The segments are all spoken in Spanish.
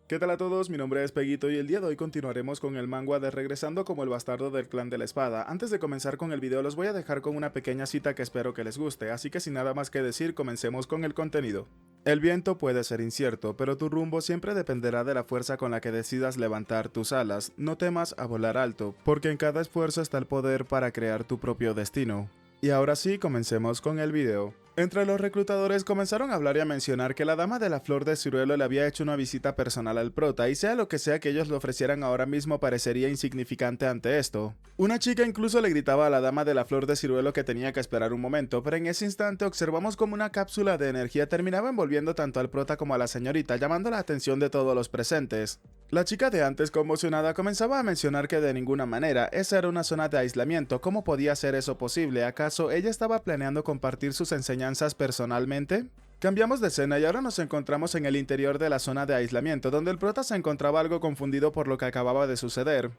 ¿Qué tal a todos? Mi nombre es Peguito y el día de hoy continuaremos con el manga de Regresando como el bastardo del clan de la espada. Antes de comenzar con el video los voy a dejar con una pequeña cita que espero que les guste, así que sin nada más que decir comencemos con el contenido. El viento puede ser incierto, pero tu rumbo siempre dependerá de la fuerza con la que decidas levantar tus alas. No temas a volar alto, porque en cada esfuerzo está el poder para crear tu propio destino. Y ahora sí, comencemos con el video. Entre los reclutadores comenzaron a hablar y a mencionar que la dama de la flor de ciruelo le había hecho una visita personal al prota y sea lo que sea que ellos le ofrecieran ahora mismo parecería insignificante ante esto. Una chica incluso le gritaba a la dama de la flor de ciruelo que tenía que esperar un momento, pero en ese instante observamos como una cápsula de energía terminaba envolviendo tanto al prota como a la señorita, llamando la atención de todos los presentes. La chica de antes conmocionada comenzaba a mencionar que de ninguna manera, esa era una zona de aislamiento, ¿cómo podía ser eso posible? ¿Acaso ella estaba planeando compartir sus enseñanzas personalmente? Cambiamos de escena y ahora nos encontramos en el interior de la zona de aislamiento, donde el prota se encontraba algo confundido por lo que acababa de suceder.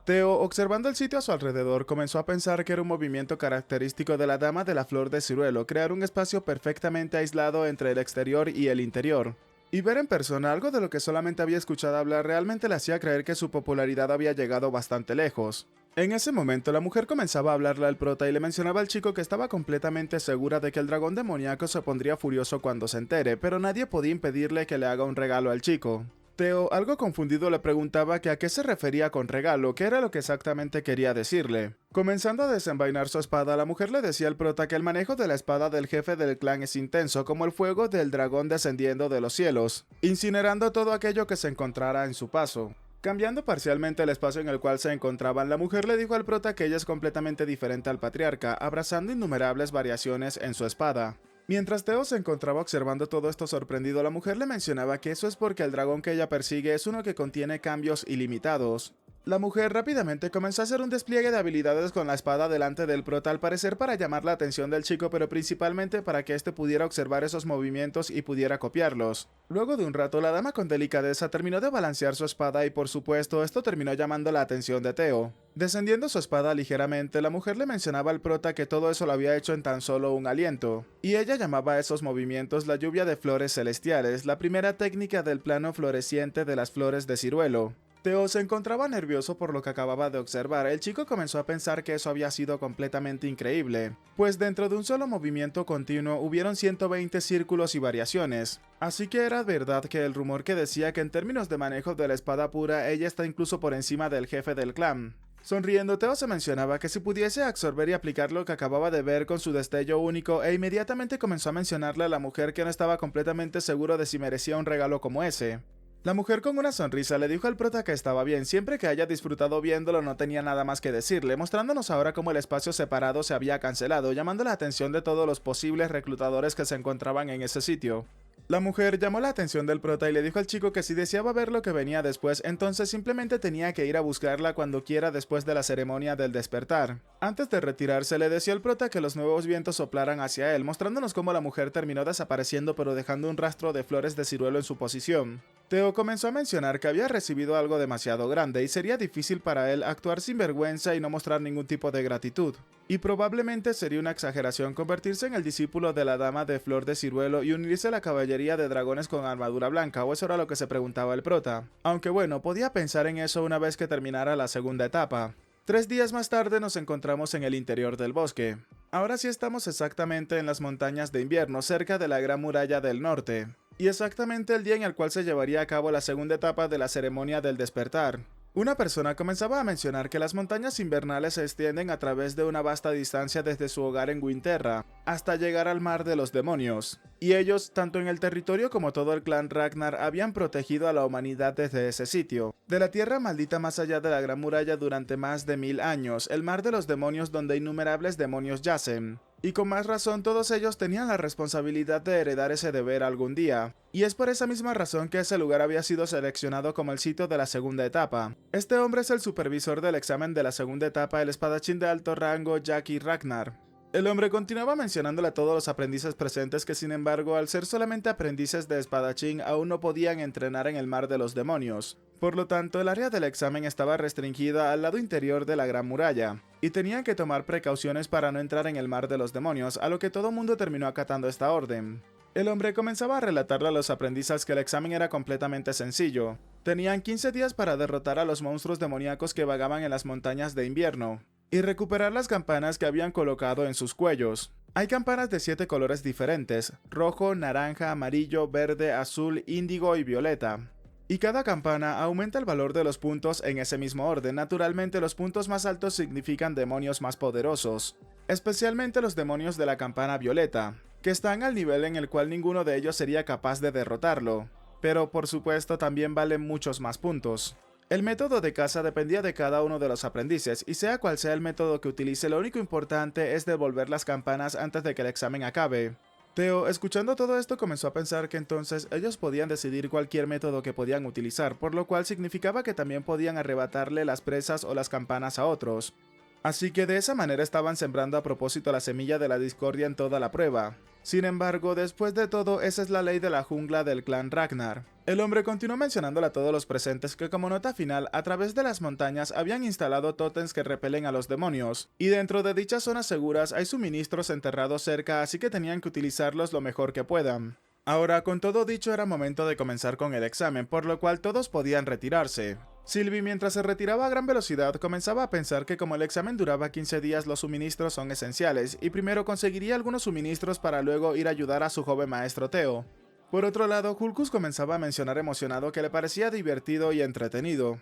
Theo, observando el sitio a su alrededor, comenzó a pensar que era un movimiento característico de la dama de la flor de ciruelo, crear un espacio perfectamente aislado entre el exterior y el interior. Y ver en persona algo de lo que solamente había escuchado hablar realmente le hacía creer que su popularidad había llegado bastante lejos. En ese momento la mujer comenzaba a hablarle al prota y le mencionaba al chico que estaba completamente segura de que el dragón demoníaco se pondría furioso cuando se entere, pero nadie podía impedirle que le haga un regalo al chico. Theo, algo confundido, le preguntaba que a qué se refería con regalo, qué era lo que exactamente quería decirle. Comenzando a desenvainar su espada, la mujer le decía al prota que el manejo de la espada del jefe del clan es intenso como el fuego del dragón descendiendo de los cielos, incinerando todo aquello que se encontrara en su paso. Cambiando parcialmente el espacio en el cual se encontraban, la mujer le dijo al prota que ella es completamente diferente al patriarca, abrazando innumerables variaciones en su espada. Mientras Theo se encontraba observando todo esto sorprendido, la mujer le mencionaba que eso es porque el dragón que ella persigue es uno que contiene cambios ilimitados. La mujer rápidamente comenzó a hacer un despliegue de habilidades con la espada delante del prota, al parecer para llamar la atención del chico, pero principalmente para que éste pudiera observar esos movimientos y pudiera copiarlos. Luego de un rato, la dama con delicadeza terminó de balancear su espada y por supuesto esto terminó llamando la atención de Theo. Descendiendo su espada ligeramente, la mujer le mencionaba al prota que todo eso lo había hecho en tan solo un aliento, y ella llamaba a esos movimientos la lluvia de flores celestiales, la primera técnica del plano floreciente de las flores de ciruelo. Theo se encontraba nervioso por lo que acababa de observar. El chico comenzó a pensar que eso había sido completamente increíble, pues dentro de un solo movimiento continuo hubieron 120 círculos y variaciones. Así que era verdad que el rumor que decía que en términos de manejo de la espada pura ella está incluso por encima del jefe del clan. Sonriendo, Theo se mencionaba que si pudiese absorber y aplicar lo que acababa de ver con su destello único, e inmediatamente comenzó a mencionarle a la mujer que no estaba completamente seguro de si merecía un regalo como ese. La mujer con una sonrisa le dijo al prota que estaba bien, siempre que haya disfrutado viéndolo no tenía nada más que decirle, mostrándonos ahora cómo el espacio separado se había cancelado, llamando la atención de todos los posibles reclutadores que se encontraban en ese sitio. La mujer llamó la atención del prota y le dijo al chico que si deseaba ver lo que venía después, entonces simplemente tenía que ir a buscarla cuando quiera después de la ceremonia del despertar. Antes de retirarse, le decía al prota que los nuevos vientos soplaran hacia él, mostrándonos cómo la mujer terminó desapareciendo pero dejando un rastro de flores de ciruelo en su posición. Theo comenzó a mencionar que había recibido algo demasiado grande y sería difícil para él actuar sin vergüenza y no mostrar ningún tipo de gratitud. Y probablemente sería una exageración convertirse en el discípulo de la dama de flor de ciruelo y unirse a la caballería de dragones con armadura blanca, o eso era lo que se preguntaba el prota. Aunque bueno, podía pensar en eso una vez que terminara la segunda etapa. 3 días más tarde nos encontramos en el interior del bosque. Ahora sí estamos exactamente en las montañas de invierno, cerca de la Gran Muralla del Norte. Y exactamente el día en el cual se llevaría a cabo la segunda etapa de la ceremonia del despertar. Una persona comenzaba a mencionar que las montañas invernales se extienden a través de una vasta distancia desde su hogar en Winterra hasta llegar al mar de los demonios, y ellos, tanto en el territorio como todo el clan Ragnar, habían protegido a la humanidad desde ese sitio. De la tierra maldita más allá de la Gran Muralla durante más de 1000 años, el mar de los demonios donde innumerables demonios yacen. Y con más razón todos ellos tenían la responsabilidad de heredar ese deber algún día. Y es por esa misma razón que ese lugar había sido seleccionado como el sitio de la segunda etapa. Este hombre es el supervisor del examen de la segunda etapa, el espadachín de alto rango Jackie Ragnar. El hombre continuaba mencionándole a todos los aprendices presentes que sin embargo, al ser solamente aprendices de espadachín, aún no podían entrenar en el mar de los demonios. Por lo tanto, el área del examen estaba restringida al lado interior de la Gran Muralla, y tenían que tomar precauciones para no entrar en el mar de los demonios, a lo que todo mundo terminó acatando esta orden. El hombre comenzaba a relatarle a los aprendices que el examen era completamente sencillo. Tenían 15 días para derrotar a los monstruos demoníacos que vagaban en las montañas de invierno, y recuperar las campanas que habían colocado en sus cuellos. Hay campanas de 7 colores diferentes: rojo, naranja, amarillo, verde, azul, índigo y violeta. Y cada campana aumenta el valor de los puntos en ese mismo orden. Naturalmente, los puntos más altos significan demonios más poderosos, especialmente los demonios de la campana violeta, que están al nivel en el cual ninguno de ellos sería capaz de derrotarlo, pero por supuesto también valen muchos más puntos. El método de caza dependía de cada uno de los aprendices, y sea cual sea el método que utilice, lo único importante es devolver las campanas antes de que el examen acabe. Theo, escuchando todo esto, comenzó a pensar que entonces ellos podían decidir cualquier método que podían utilizar, por lo cual significaba que también podían arrebatarle las presas o las campanas a otros. Así que de esa manera estaban sembrando a propósito la semilla de la discordia en toda la prueba. Sin embargo, después de todo, esa es la ley de la jungla del clan Ragnar. El hombre continuó mencionándole a todos los presentes que como nota final, a través de las montañas habían instalado tótems que repelen a los demonios, y dentro de dichas zonas seguras hay suministros enterrados cerca, así que tenían que utilizarlos lo mejor que puedan. Ahora, con todo dicho, era momento de comenzar con el examen, por lo cual todos podían retirarse. Sylvie, mientras se retiraba a gran velocidad, comenzaba a pensar que como el examen duraba 15 días, los suministros son esenciales, y primero conseguiría algunos suministros para luego ir a ayudar a su joven maestro Theo. Por otro lado, Hulkus comenzaba a mencionar emocionado que le parecía divertido y entretenido.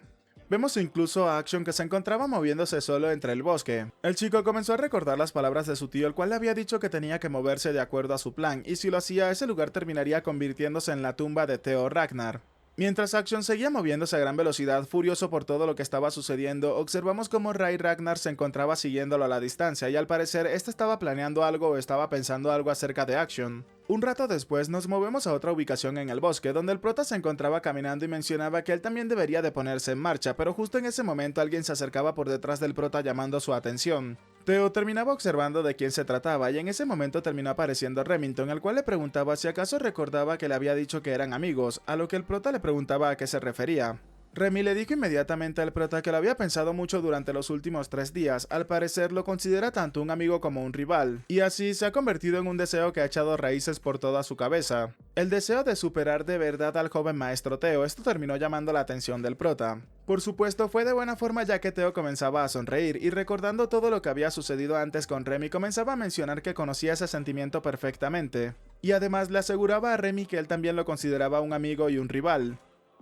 Vemos incluso a Action, que se encontraba moviéndose solo entre el bosque. El chico comenzó a recordar las palabras de su tío, el cual le había dicho que tenía que moverse de acuerdo a su plan, y si lo hacía, ese lugar terminaría convirtiéndose en la tumba de Theo Ragnar. Mientras Action seguía moviéndose a gran velocidad, furioso por todo lo que estaba sucediendo, observamos cómo Ray Ragnar se encontraba siguiéndolo a la distancia, y al parecer este estaba planeando algo o estaba pensando algo acerca de Action. Un rato después nos movemos a otra ubicación en el bosque, donde el prota se encontraba caminando y mencionaba que él también debería de ponerse en marcha, pero justo en ese momento alguien se acercaba por detrás del prota llamando su atención. Theo terminaba observando de quién se trataba, y en ese momento terminó apareciendo Remington, el cual le preguntaba si acaso recordaba que le había dicho que eran amigos, a lo que el prota le preguntaba a qué se refería. Remy le dijo inmediatamente al prota que lo había pensado mucho durante los últimos 3 días, al parecer lo considera tanto un amigo como un rival, y así se ha convertido en un deseo que ha echado raíces por toda su cabeza. El deseo de superar de verdad al joven maestro Theo, esto terminó llamando la atención del prota. Por supuesto fue de buena forma, ya que Theo comenzaba a sonreír, y recordando todo lo que había sucedido antes con Remy, comenzaba a mencionar que conocía ese sentimiento perfectamente, y además le aseguraba a Remy que él también lo consideraba un amigo y un rival.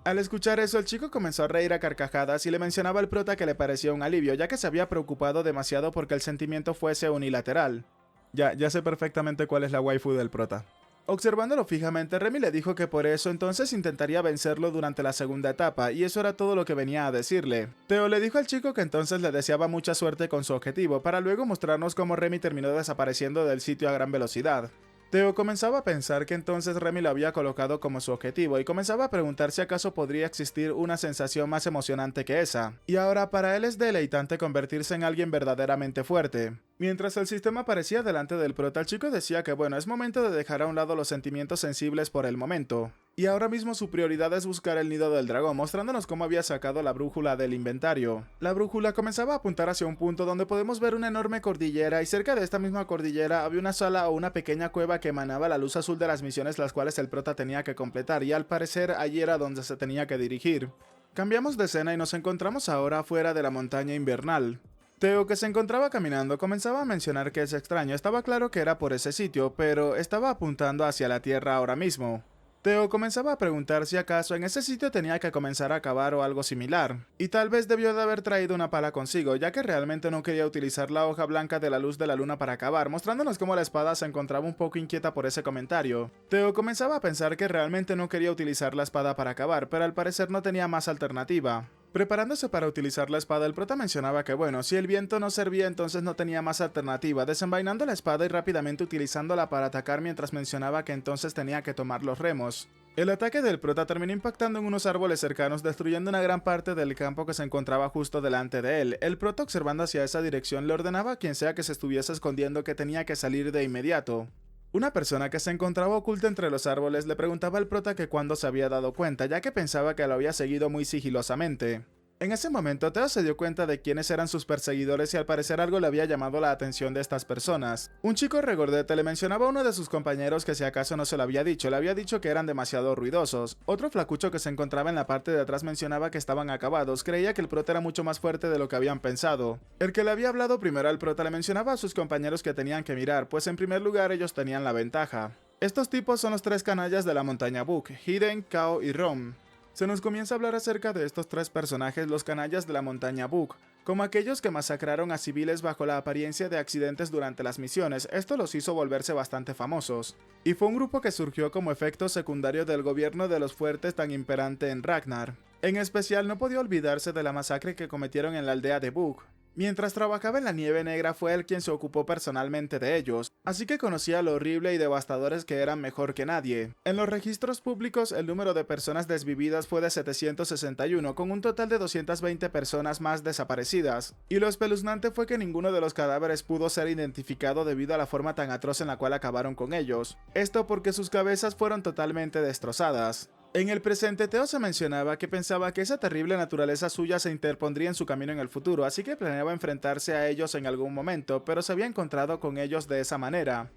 Al escuchar eso, el chico comenzó a reír a carcajadas y le mencionaba al prota que le parecía un alivio, ya que se había preocupado demasiado porque el sentimiento fuese unilateral. Ya sé perfectamente cuál es la waifu del prota. Observándolo fijamente, Remy le dijo que por eso entonces intentaría vencerlo durante la segunda etapa, y eso era todo lo que venía a decirle. Theo le dijo al chico que entonces le deseaba mucha suerte con su objetivo, para luego mostrarnos cómo Remy terminó desapareciendo del sitio a gran velocidad. Theo comenzaba a pensar que entonces Remy lo había colocado como su objetivo, y comenzaba a preguntar si acaso podría existir una sensación más emocionante que esa. Y ahora para él es deleitante convertirse en alguien verdaderamente fuerte. Mientras el sistema aparecía delante del prota, el chico decía que bueno, es momento de dejar a un lado los sentimientos sensibles por el momento. Y ahora mismo su prioridad es buscar el nido del dragón, mostrándonos cómo había sacado la brújula del inventario. La brújula comenzaba a apuntar hacia un punto donde podemos ver una enorme cordillera, y cerca de esta misma cordillera había una sala o una pequeña cueva que emanaba la luz azul de las misiones las cuales el prota tenía que completar, y al parecer allí era donde se tenía que dirigir. Cambiamos de escena y nos encontramos ahora fuera de la montaña invernal. Theo, que se encontraba caminando, comenzaba a mencionar que es extraño. Estaba claro que era por ese sitio, pero estaba apuntando hacia la tierra ahora mismo. Theo comenzaba a preguntar si acaso en ese sitio tenía que comenzar a cavar o algo similar, y tal vez debió de haber traído una pala consigo, ya que realmente no quería utilizar la hoja blanca de la luz de la luna para cavar, mostrándonos cómo la espada se encontraba un poco inquieta por ese comentario. Theo comenzaba a pensar que realmente no quería utilizar la espada para cavar, pero al parecer no tenía más alternativa. Preparándose para utilizar la espada, el prota mencionaba que bueno, si el viento no servía entonces no tenía más alternativa, desenvainando la espada y rápidamente utilizándola para atacar, mientras mencionaba que entonces tenía que tomar los remos. El ataque del prota terminó impactando en unos árboles cercanos, destruyendo una gran parte del campo que se encontraba justo delante de él. El prota, observando hacia esa dirección, le ordenaba a quien sea que se estuviese escondiendo que tenía que salir de inmediato. Una persona que se encontraba oculta entre los árboles le preguntaba al prota que cuándo se había dado cuenta, ya que pensaba que lo había seguido muy sigilosamente. En ese momento, Teo se dio cuenta de quiénes eran sus perseguidores y al parecer algo le había llamado la atención de estas personas. Un chico regordete le mencionaba a uno de sus compañeros que si acaso no se lo había dicho, le había dicho que eran demasiado ruidosos. Otro flacucho que se encontraba en la parte de atrás mencionaba que estaban acabados, creía que el prota era mucho más fuerte de lo que habían pensado. El que le había hablado primero al prota le mencionaba a sus compañeros que tenían que mirar, pues en primer lugar ellos tenían la ventaja. Estos tipos son los tres canallas de la montaña Buk, Hiden, Kao y Rom. Se nos comienza a hablar acerca de estos tres personajes, los canallas de la montaña Buk, como aquellos que masacraron a civiles bajo la apariencia de accidentes durante las misiones. Esto los hizo volverse bastante famosos. Y fue un grupo que surgió como efecto secundario del gobierno de los fuertes tan imperante en Ragnar. En especial no podía olvidarse de la masacre que cometieron en la aldea de Buk. Mientras trabajaba en la Nieve Negra fue él quien se ocupó personalmente de ellos, así que conocía lo horrible y devastadores que eran mejor que nadie. En los registros públicos el número de personas desvividas fue de 761, con un total de 220 personas más desaparecidas, y lo espeluznante fue que ninguno de los cadáveres pudo ser identificado debido a la forma tan atroz en la cual acabaron con ellos, esto porque sus cabezas fueron totalmente destrozadas. En el presente, Teo se mencionaba que pensaba que esa terrible naturaleza suya se interpondría en su camino en el futuro, así que planeaba enfrentarse a ellos en algún momento, pero se había encontrado con ellos de esa manera.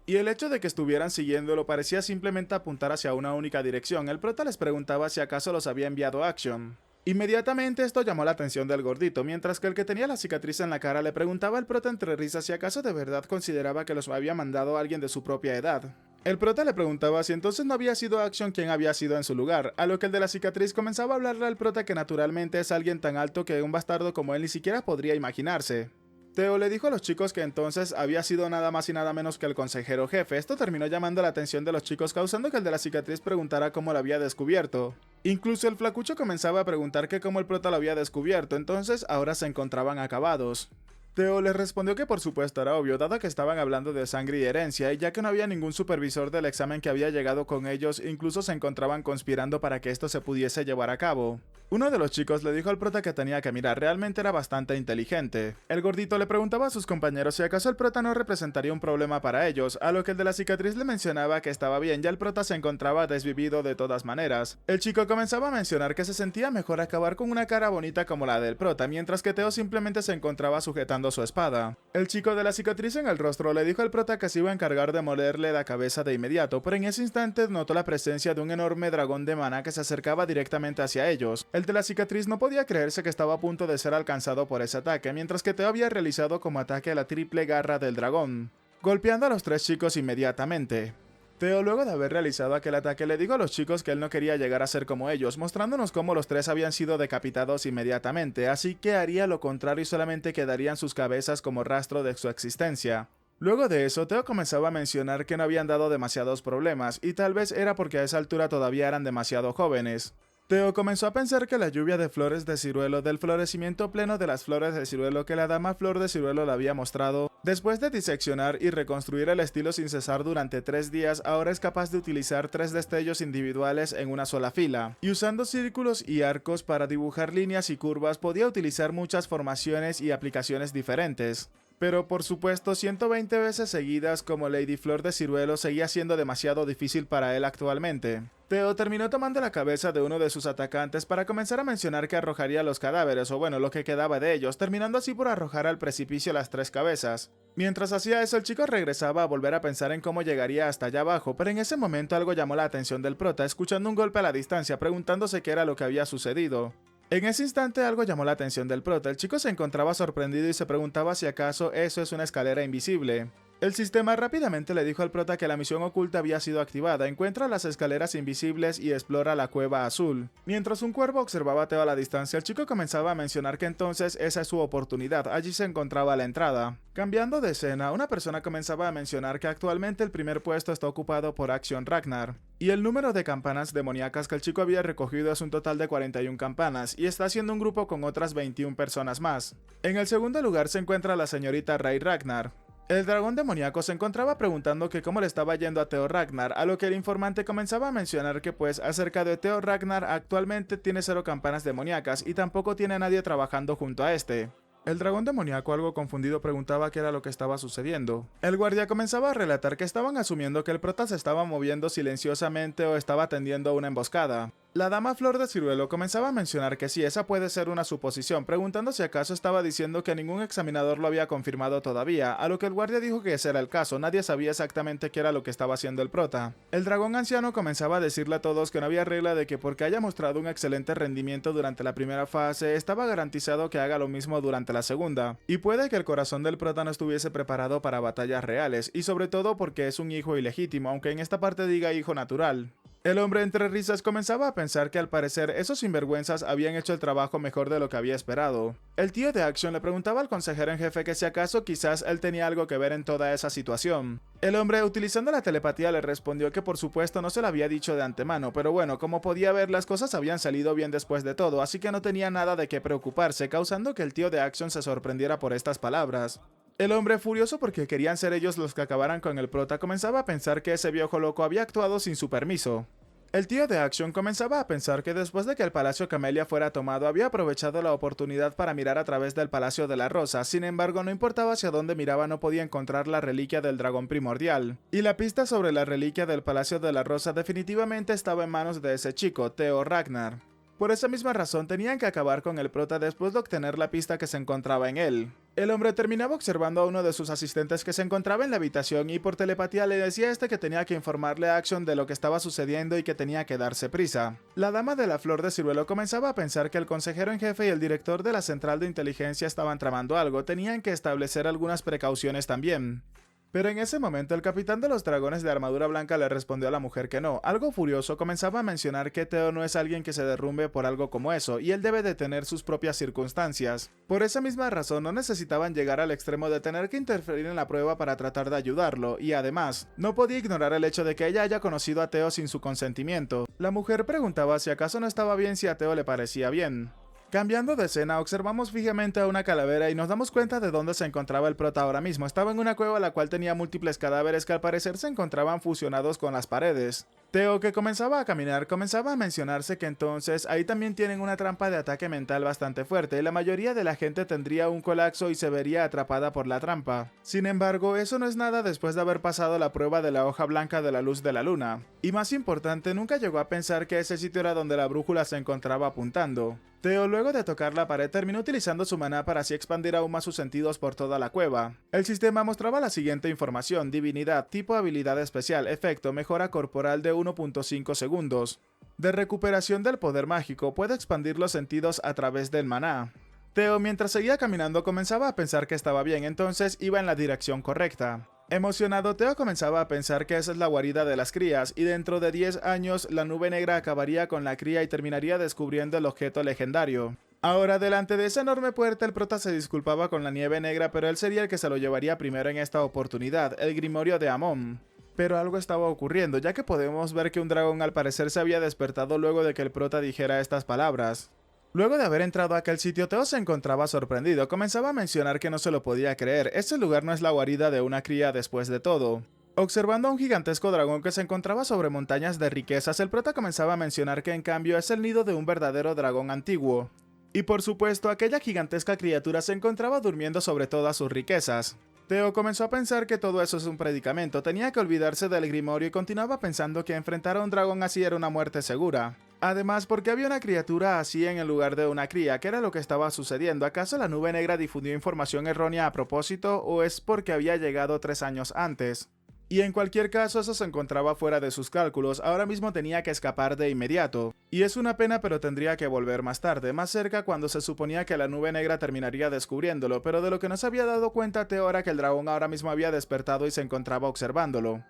Y el hecho de que estuvieran siguiéndolo parecía simplemente apuntar hacia una única dirección. El prota les preguntaba si acaso los había enviado Action. Inmediatamente esto llamó la atención del gordito, mientras que el que tenía la cicatriz en la cara le preguntaba al prota entre risas si acaso de verdad consideraba que los había mandado alguien de su propia edad. El prota le preguntaba si entonces no había sido Action quien había sido en su lugar, a lo que el de la cicatriz comenzaba a hablarle al prota que naturalmente es alguien tan alto que un bastardo como él ni siquiera podría imaginarse. Teo le dijo a los chicos que entonces había sido nada más y nada menos que el consejero jefe. Esto terminó llamando la atención de los chicos, causando que el de la cicatriz preguntara cómo lo había descubierto. Incluso el flacucho comenzaba a preguntar que cómo el prota lo había descubierto, entonces ahora se encontraban acabados. Teo les respondió que por supuesto era obvio, dado que estaban hablando de sangre y herencia, y ya que no había ningún supervisor del examen que había llegado con ellos, incluso se encontraban conspirando para que esto se pudiese llevar a cabo. Uno de los chicos le dijo al prota que tenía que mirar, realmente era bastante inteligente. El gordito le preguntaba a sus compañeros si acaso el prota no representaría un problema para ellos, a lo que el de la cicatriz le mencionaba que estaba bien, ya el prota se encontraba desvivido de todas maneras. El chico comenzaba a mencionar que se sentía mejor acabar con una cara bonita como la del prota, mientras que Teo simplemente se encontraba sujetando su espada. El chico de la cicatriz en el rostro le dijo al prota que se iba a encargar de molerle la cabeza de inmediato, pero en ese instante notó la presencia de un enorme dragón de mana que se acercaba directamente hacia ellos. El de la cicatriz no podía creerse que estaba a punto de ser alcanzado por ese ataque, mientras que Teo había realizado como ataque a la triple garra del dragón, golpeando a los tres chicos inmediatamente. Teo, luego de haber realizado aquel ataque, le dijo a los chicos que él no quería llegar a ser como ellos, mostrándonos cómo los tres habían sido decapitados inmediatamente, así que haría lo contrario y solamente quedarían sus cabezas como rastro de su existencia. Luego de eso, Teo comenzaba a mencionar que no habían dado demasiados problemas, y tal vez era porque a esa altura todavía eran demasiado jóvenes. Teo comenzó a pensar que la lluvia de flores de ciruelo, del florecimiento pleno de las flores de ciruelo que la dama Flor de Ciruelo le había mostrado, después de diseccionar y reconstruir el estilo sin cesar durante 3 días, ahora es capaz de utilizar 3 destellos individuales en una sola fila, y usando círculos y arcos para dibujar líneas y curvas podía utilizar muchas formaciones y aplicaciones diferentes. Pero por supuesto 120 veces seguidas como Lady Flor de Ciruelo seguía siendo demasiado difícil para él actualmente. Teo terminó tomando la cabeza de uno de sus atacantes para comenzar a mencionar que arrojaría los cadáveres, o bueno, lo que quedaba de ellos, terminando así por arrojar al precipicio las 3 cabezas. Mientras hacía eso, el chico regresaba a volver a pensar en cómo llegaría hasta allá abajo, pero en ese momento algo llamó la atención del prota, escuchando un golpe a la distancia, preguntándose qué era lo que había sucedido. En ese instante algo llamó la atención del prota, el chico se encontraba sorprendido y se preguntaba si acaso eso es una escalera invisible. El sistema rápidamente le dijo al prota que la misión oculta había sido activada, encuentra las escaleras invisibles y explora la cueva azul. Mientras un cuervo observaba a Teo a la distancia, el chico comenzaba a mencionar que entonces esa es su oportunidad, allí se encontraba la entrada. Cambiando de escena, una persona comenzaba a mencionar que actualmente el primer puesto está ocupado por Action Ragnar, y el número de campanas demoníacas que el chico había recogido es un total de 41 campanas, y está haciendo un grupo con otras 21 personas más. En el segundo lugar se encuentra la señorita Ray Ragnar. El dragón demoníaco se encontraba preguntando que cómo le estaba yendo a Teo Ragnar, a lo que el informante comenzaba a mencionar que pues acerca de Teo Ragnar actualmente tiene 0 campanas demoníacas y tampoco tiene a nadie trabajando junto a este. El dragón demoníaco, algo confundido, preguntaba qué era lo que estaba sucediendo. El guardia comenzaba a relatar que estaban asumiendo que el prota se estaba moviendo silenciosamente o estaba tendiendo una emboscada. La dama Flor de Ciruelo comenzaba a mencionar que sí, esa puede ser una suposición, preguntando si acaso estaba diciendo que ningún examinador lo había confirmado todavía, a lo que el guardia dijo que ese era el caso, nadie sabía exactamente qué era lo que estaba haciendo el prota. El dragón anciano comenzaba a decirle a todos que no había regla de que porque haya mostrado un excelente rendimiento durante la primera fase, estaba garantizado que haga lo mismo durante la segunda, y puede que el corazón del prota no estuviese preparado para batallas reales, y sobre todo porque es un hijo ilegítimo, aunque en esta parte diga hijo natural. El hombre entre risas comenzaba a pensar que al parecer esos sinvergüenzas habían hecho el trabajo mejor de lo que había esperado. El tío de Action le preguntaba al consejero en jefe que si acaso quizás él tenía algo que ver en toda esa situación. El hombre, utilizando la telepatía, le respondió que por supuesto no se lo había dicho de antemano, pero bueno, como podía ver, las cosas habían salido bien después de todo, así que no tenía nada de qué preocuparse, causando que el tío de Action se sorprendiera por estas palabras. El hombre, furioso porque querían ser ellos los que acabaran con el prota, comenzaba a pensar que ese viejo loco había actuado sin su permiso. El tío de Action comenzaba a pensar que después de que el Palacio Camellia fuera tomado, había aprovechado la oportunidad para mirar a través del Palacio de la Rosa, sin embargo no importaba hacia dónde miraba no podía encontrar la reliquia del dragón primordial. Y la pista sobre la reliquia del Palacio de la Rosa definitivamente estaba en manos de ese chico, Theo Ragnar. Por esa misma razón tenían que acabar con el prota después de obtener la pista que se encontraba en él. El hombre terminaba observando a uno de sus asistentes que se encontraba en la habitación y por telepatía le decía a este que tenía que informarle a Action de lo que estaba sucediendo y que tenía que darse prisa. La dama de la Flor de Ciruelo comenzaba a pensar que el consejero en jefe y el director de la central de inteligencia estaban tramando algo, tenían que establecer algunas precauciones también. Pero en ese momento el capitán de los dragones de armadura blanca le respondió a la mujer que no. Algo furioso comenzaba a mencionar que Theo no es alguien que se derrumbe por algo como eso, y él debe de tener sus propias circunstancias. Por esa misma razón no necesitaban llegar al extremo de tener que interferir en la prueba para tratar de ayudarlo, y además, no podía ignorar el hecho de que ella haya conocido a Theo sin su consentimiento. La mujer preguntaba si acaso no estaba bien si a Theo le parecía bien. Cambiando de escena, observamos fijamente a una calavera y nos damos cuenta de dónde se encontraba el prota ahora mismo. Estaba en una cueva la cual tenía múltiples cadáveres que al parecer se encontraban fusionados con las paredes. Theo, que comenzaba a caminar, comenzaba a mencionarse que entonces ahí también tienen una trampa de ataque mental bastante fuerte y la mayoría de la gente tendría un colapso y se vería atrapada por la trampa. Sin embargo, eso no es nada después de haber pasado la prueba de la hoja blanca de la luz de la luna. Y más importante, nunca llegó a pensar que ese sitio era donde la brújula se encontraba apuntando. Theo, luego de tocar la pared, terminó utilizando su maná para así expandir aún más sus sentidos por toda la cueva. El sistema mostraba la siguiente información: divinidad, tipo habilidad especial, efecto, mejora corporal de 1.5 segundos. De recuperación del poder mágico, puede expandir los sentidos a través del maná. Theo, mientras seguía caminando, comenzaba a pensar que estaba bien, entonces iba en la dirección correcta. Emocionado, Theo comenzaba a pensar que esa es la guarida de las crías, y dentro de 10 años la nube negra acabaría con la cría y terminaría descubriendo el objeto legendario. Ahora, delante de esa enorme puerta, el prota se disculpaba con la nieve negra, pero él sería el que se lo llevaría primero en esta oportunidad, el grimorio de Amon. Pero algo estaba ocurriendo, ya que podemos ver que un dragón al parecer se había despertado luego de que el prota dijera estas palabras. Luego de haber entrado a aquel sitio, Theo se encontraba sorprendido, comenzaba a mencionar que no se lo podía creer, este lugar no es la guarida de una cría después de todo. Observando a un gigantesco dragón que se encontraba sobre montañas de riquezas, el prota comenzaba a mencionar que en cambio es el nido de un verdadero dragón antiguo. Y por supuesto, aquella gigantesca criatura se encontraba durmiendo sobre todas sus riquezas. Theo comenzó a pensar que todo eso es un predicamento, tenía que olvidarse del grimorio y continuaba pensando que enfrentar a un dragón así era una muerte segura. Además, ¿por qué había una criatura así en el lugar de una cría? ¿Qué era lo que estaba sucediendo? ¿Acaso la nube negra difundió información errónea a propósito o es porque había llegado 3 años antes? Y en cualquier caso eso se encontraba fuera de sus cálculos, ahora mismo tenía que escapar de inmediato. Y es una pena, pero tendría que volver más tarde, más cerca cuando se suponía que la nube negra terminaría descubriéndolo, pero de lo que no se había dado cuenta Theo era que el dragón ahora mismo había despertado y se encontraba observándolo.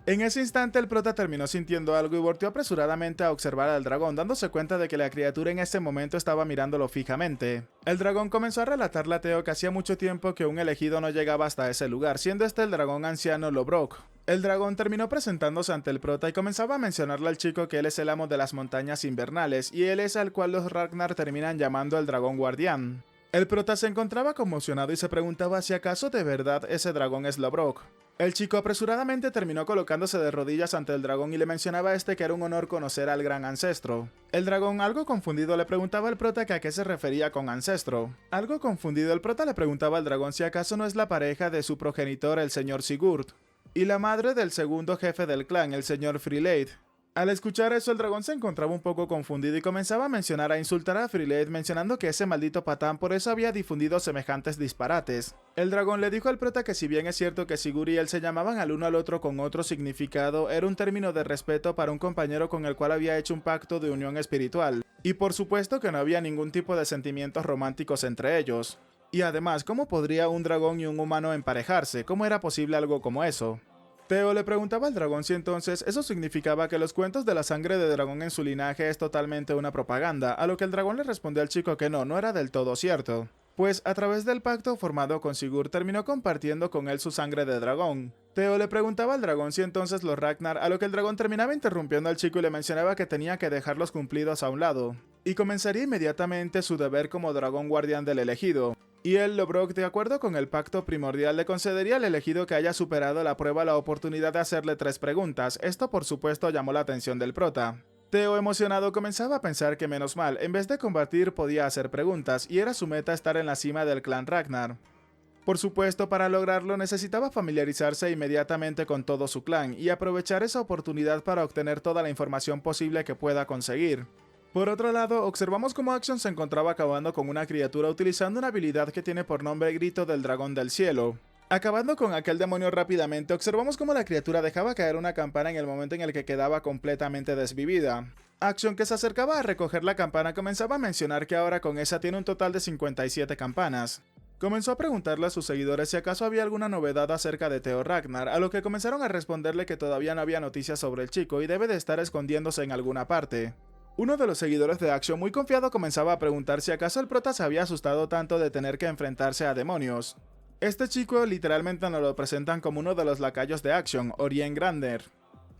En ese instante el prota terminó sintiendo algo y volteó apresuradamente a observar al dragón, dándose cuenta de que la criatura en ese momento estaba mirándolo fijamente. El dragón comenzó a relatarle a Theo que hacía mucho tiempo que un elegido no llegaba hasta ese lugar, siendo este el dragón anciano Lorbrok. El dragón terminó presentándose ante el prota y comenzaba a mencionarle al chico que él es el amo de las montañas invernales, y él es al cual los Ragnar terminan llamando el dragón guardián. El prota se encontraba conmocionado y se preguntaba si acaso de verdad ese dragón es Lorbrok. El chico apresuradamente terminó colocándose de rodillas ante el dragón y le mencionaba a este que era un honor conocer al gran ancestro. El dragón, algo confundido, le preguntaba al prota que a qué se refería con ancestro. Algo confundido, el prota le preguntaba al dragón si acaso no es la pareja de su progenitor, el señor Sigurd, y la madre del segundo jefe del clan, el señor Freelade. Al escuchar eso, el dragón se encontraba un poco confundido y comenzaba a mencionar a insultar a Freelade, mencionando que ese maldito patán por eso había difundido semejantes disparates. El dragón le dijo al prota que si bien es cierto que Sigurd y él se llamaban al uno al otro con otro significado, era un término de respeto para un compañero con el cual había hecho un pacto de unión espiritual, y por supuesto que no había ningún tipo de sentimientos románticos entre ellos. Y además, ¿cómo podría un dragón y un humano emparejarse? ¿Cómo era posible algo como eso? Theo le preguntaba al dragón si entonces eso significaba que los cuentos de la sangre de dragón en su linaje es totalmente una propaganda, a lo que el dragón le respondió al chico que no era del todo cierto, pues a través del pacto formado con Sigurd terminó compartiendo con él su sangre de dragón. Theo le preguntaba al dragón si entonces los Ragnar, a lo que el dragón terminaba interrumpiendo al chico y le mencionaba que tenía que dejar los cumplidos a un lado, y comenzaría inmediatamente su deber como dragón guardián del elegido. Y él, Lorbrok, de acuerdo con el pacto primordial, le concedería al elegido que haya superado la prueba la oportunidad de hacerle 3 preguntas. Esto por supuesto llamó la atención del prota. Theo, emocionado, comenzaba a pensar que menos mal, en vez de combatir podía hacer preguntas, y era su meta estar en la cima del clan Ragnar. Por supuesto, para lograrlo necesitaba familiarizarse inmediatamente con todo su clan, y aprovechar esa oportunidad para obtener toda la información posible que pueda conseguir. Por otro lado, observamos cómo Axion se encontraba acabando con una criatura utilizando una habilidad que tiene por nombre Grito del Dragón del Cielo. Acabando con aquel demonio rápidamente, observamos cómo la criatura dejaba caer una campana en el momento en el que quedaba completamente desvivida. Axion, que se acercaba a recoger la campana, comenzaba a mencionar que ahora con esa tiene un total de 57 campanas. Comenzó a preguntarle a sus seguidores si acaso había alguna novedad acerca de Theo Ragnar, a lo que comenzaron a responderle que todavía no había noticias sobre el chico y debe de estar escondiéndose en alguna parte. Uno de los seguidores de Axion, muy confiado, comenzaba a preguntar si acaso el prota se había asustado tanto de tener que enfrentarse a demonios. Este chico literalmente nos lo presentan como uno de los lacayos de Axion, Orien Grander.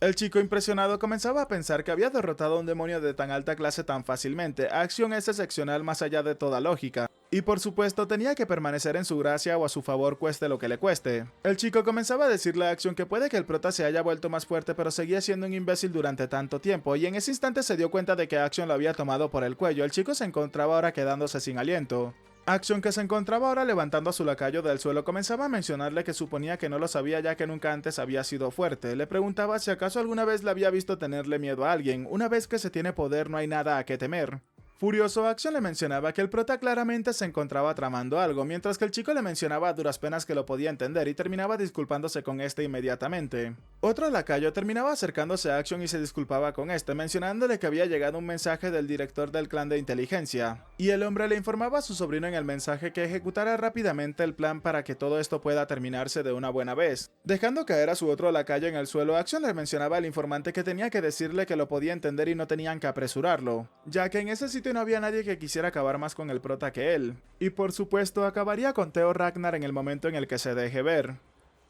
El chico impresionado comenzaba a pensar que había derrotado a un demonio de tan alta clase tan fácilmente. Axion es excepcional más allá de toda lógica. Y por supuesto tenía que permanecer en su gracia o a su favor cueste lo que le cueste. El chico comenzaba a decirle a Axion que puede que el prota se haya vuelto más fuerte pero seguía siendo un imbécil durante tanto tiempo, y en ese instante se dio cuenta de que Axion lo había tomado por el cuello. El chico se encontraba ahora quedándose sin aliento. Axion, que se encontraba ahora levantando a su lacayo del suelo, comenzaba a mencionarle que suponía que no lo sabía ya que nunca antes había sido fuerte. Le preguntaba si acaso alguna vez le había visto tenerle miedo a alguien. Una vez que se tiene poder no hay nada a qué temer. Furioso, Axion le mencionaba que el prota claramente se encontraba tramando algo, mientras que el chico le mencionaba a duras penas que lo podía entender y terminaba disculpándose con este inmediatamente. Otro lacayo terminaba acercándose a Axion y se disculpaba con este, mencionándole que había llegado un mensaje del director del clan de inteligencia, y el hombre le informaba a su sobrino en el mensaje que ejecutara rápidamente el plan para que todo esto pueda terminarse de una buena vez. Dejando caer a su otro lacayo en el suelo, Axion le mencionaba al informante que tenía que decirle que lo podía entender y no tenían que apresurarlo, ya que en ese sitio no había nadie que quisiera acabar más con el prota que él, y por supuesto acabaría con Theo Ragnar en el momento en el que se deje ver.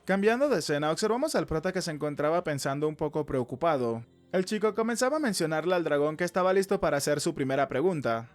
Cambiando de escena, observamos al prota que se encontraba pensando un poco preocupado. El chico comenzaba a mencionarle al dragón que estaba listo para hacer su primera pregunta.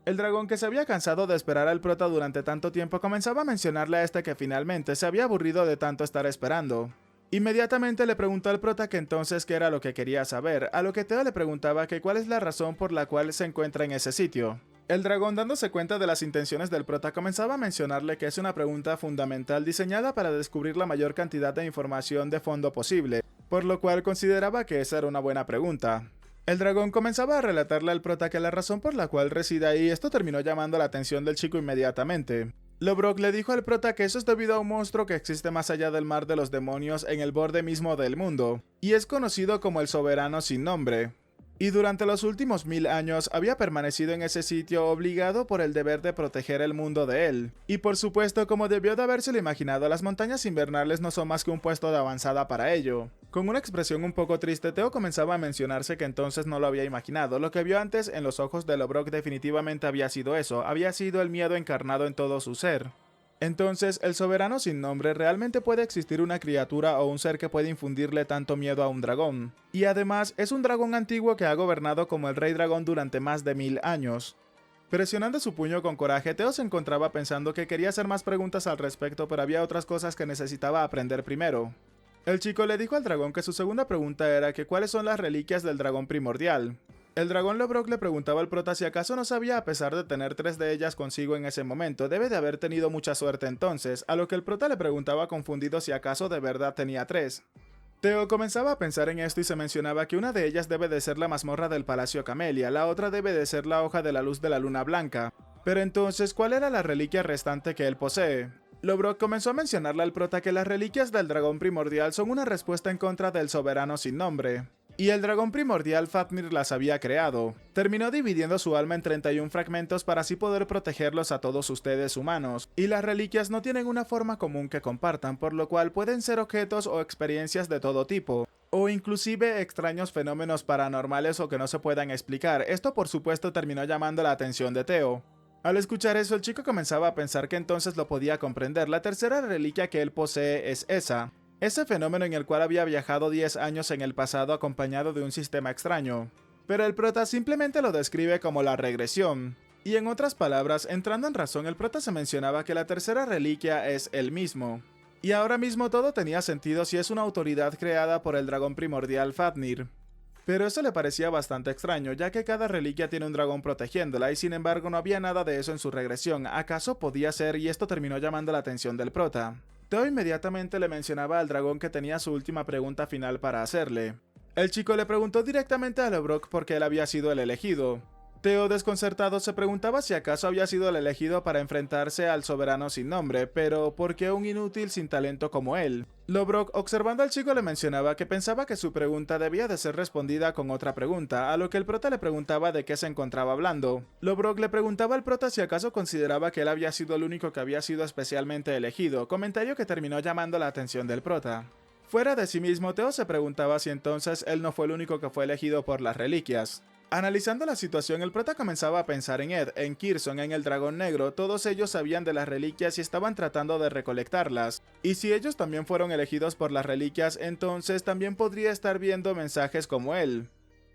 El dragón, que se había cansado de esperar al prota durante tanto tiempo, comenzaba a mencionarle a este que finalmente se había aburrido de tanto estar esperando. Inmediatamente le preguntó al prota que entonces qué era lo que quería saber, a lo que Theo le preguntaba que cuál es la razón por la cual se encuentra en ese sitio. El dragón, dándose cuenta de las intenciones del prota, comenzaba a mencionarle que es una pregunta fundamental diseñada para descubrir la mayor cantidad de información de fondo posible, por lo cual consideraba que esa era una buena pregunta. El dragón comenzaba a relatarle al prota que la razón por la cual reside ahí, esto terminó llamando la atención del chico inmediatamente. Lorbrok le dijo al prota que eso es debido a un monstruo que existe más allá del mar de los demonios en el borde mismo del mundo, y es conocido como el Soberano sin nombre. Y durante los últimos 1000 años había permanecido en ese sitio obligado por el deber de proteger el mundo de él. Y por supuesto, como debió de habérselo imaginado, las montañas invernales no son más que un puesto de avanzada para ello. Con una expresión un poco triste, Theo comenzaba a mencionarse que entonces no lo había imaginado. Lo que vio antes en los ojos de Lorbrok definitivamente había sido eso, había sido el miedo encarnado en todo su ser. Entonces, ¿el soberano sin nombre realmente puede existir una criatura o un ser que puede infundirle tanto miedo a un dragón? Y además, es un dragón antiguo que ha gobernado como el rey dragón durante más de 1000 años. Presionando su puño con coraje, Theo se encontraba pensando que quería hacer más preguntas al respecto, pero había otras cosas que necesitaba aprender primero. El chico le dijo al dragón que su segunda pregunta era que cuáles son las reliquias del dragón primordial. El dragón Lorbrok le preguntaba al prota si acaso no sabía, a pesar de tener 3 de ellas consigo en ese momento, debe de haber tenido mucha suerte entonces, a lo que el prota le preguntaba confundido si acaso de verdad tenía 3. Teo comenzaba a pensar en esto y se mencionaba que una de ellas debe de ser la mazmorra del Palacio Camelia, la otra debe de ser la hoja de la luz de la luna blanca. Pero entonces, ¿cuál era la reliquia restante que él posee? Lobrock comenzó a mencionarle al prota que las reliquias del dragón primordial son una respuesta en contra del soberano sin nombre. Y el dragón primordial Fafnir las había creado. Terminó dividiendo su alma en 31 fragmentos para así poder protegerlos a todos ustedes humanos. Y las reliquias no tienen una forma común que compartan, por lo cual pueden ser objetos o experiencias de todo tipo. O inclusive extraños fenómenos paranormales o que no se puedan explicar. Esto por supuesto terminó llamando la atención de Teo. Al escuchar eso, el chico comenzaba a pensar que entonces lo podía comprender. La tercera reliquia que él posee es esa. Ese fenómeno en el cual había viajado 10 años en el pasado acompañado de un sistema extraño. Pero el prota simplemente lo describe como la regresión. Y en otras palabras, entrando en razón, el prota se mencionaba que la tercera reliquia es él mismo. Y ahora mismo todo tenía sentido si es una autoridad creada por el dragón primordial Fafnir. Pero eso le parecía bastante extraño, ya que cada reliquia tiene un dragón protegiéndola y sin embargo no había nada de eso en su regresión. ¿Acaso podía ser? Y esto terminó llamando la atención del prota. Teo inmediatamente le mencionaba al dragón que tenía su última pregunta final para hacerle. El chico le preguntó directamente a Lobrock por qué él había sido el elegido. Teo, desconcertado, se preguntaba si acaso había sido el elegido para enfrentarse al soberano sin nombre, pero ¿por qué un inútil sin talento como él? Lobrock, observando al chico, le mencionaba que pensaba que su pregunta debía de ser respondida con otra pregunta, a lo que el prota le preguntaba de qué se encontraba hablando. Lobrock le preguntaba al prota si acaso consideraba que él había sido el único que había sido especialmente elegido, comentario que terminó llamando la atención del prota. Fuera de sí mismo, Teo se preguntaba si entonces él no fue el único que fue elegido por las reliquias. Analizando la situación, el prota comenzaba a pensar en Ed, en Kirson, en el dragón negro. Todos ellos sabían de las reliquias y estaban tratando de recolectarlas. Y si ellos también fueron elegidos por las reliquias, entonces también podría estar viendo mensajes como él.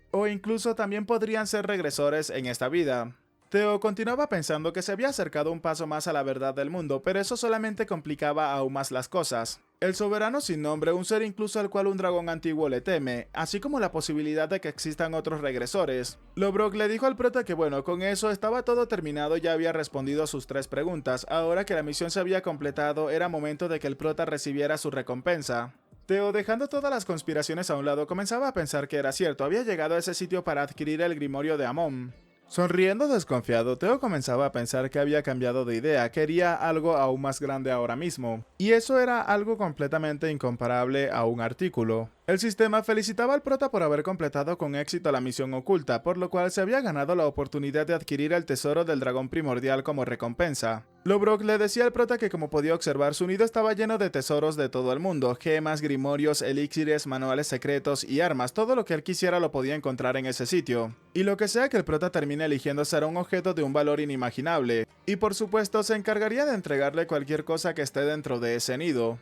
O incluso también podrían ser regresores en esta vida. Teo continuaba pensando que se había acercado un paso más a la verdad del mundo, pero eso solamente complicaba aún más las cosas. El soberano sin nombre, un ser incluso al cual un dragón antiguo le teme, así como la posibilidad de que existan otros regresores. Lobrock le dijo al prota que bueno, con eso estaba todo terminado y ya había respondido a sus 3 preguntas. Ahora que la misión se había completado, era momento de que el prota recibiera su recompensa. Teo, dejando todas las conspiraciones a un lado, comenzaba a pensar que era cierto, había llegado a ese sitio para adquirir el grimorio de Amon. Sonriendo desconfiado, Teo comenzaba a pensar que había cambiado de idea, quería algo aún más grande ahora mismo. Y eso era algo completamente incomparable a un artículo. El sistema felicitaba al prota por haber completado con éxito la misión oculta, por lo cual se había ganado la oportunidad de adquirir el tesoro del dragón primordial como recompensa. Lobrock le decía al prota que como podía observar, su nido estaba lleno de tesoros de todo el mundo, gemas, grimorios, elixires, manuales secretos y armas. Todo lo que él quisiera lo podía encontrar en ese sitio. Y lo que sea que el prota termine eligiendo será un objeto de un valor inimaginable. Y por supuesto se encargaría de entregarle cualquier cosa que esté dentro de ese nido.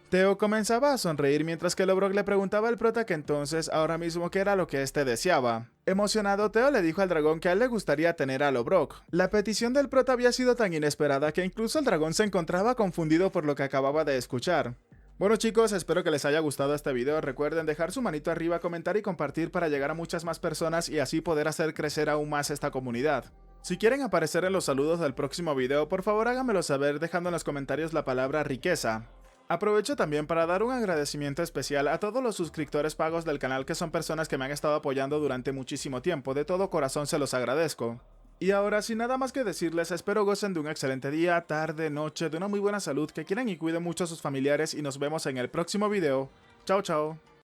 Teo comenzaba a sonreír mientras que Lobrock le preguntaba al prota que entonces ahora mismo qué era lo que éste deseaba. Emocionado, Teo le dijo al dragón que a él le gustaría tener a Lobrock. La petición del prota había sido tan inesperada que incluso el dragón se encontraba confundido por lo que acababa de escuchar. Bueno chicos, espero que les haya gustado este video. Recuerden dejar su manito arriba, comentar y compartir para llegar a muchas más personas y así poder hacer crecer aún más esta comunidad. Si quieren aparecer en los saludos del próximo video, por favor háganmelo saber dejando en los comentarios la palabra riqueza. Aprovecho también para dar un agradecimiento especial a todos los suscriptores pagos del canal que son personas que me han estado apoyando durante muchísimo tiempo, de todo corazón se los agradezco. Y ahora sin nada más que decirles, espero gocen de un excelente día, tarde, noche, de una muy buena salud, que quieran y cuiden mucho a sus familiares y nos vemos en el próximo video. Chao chao.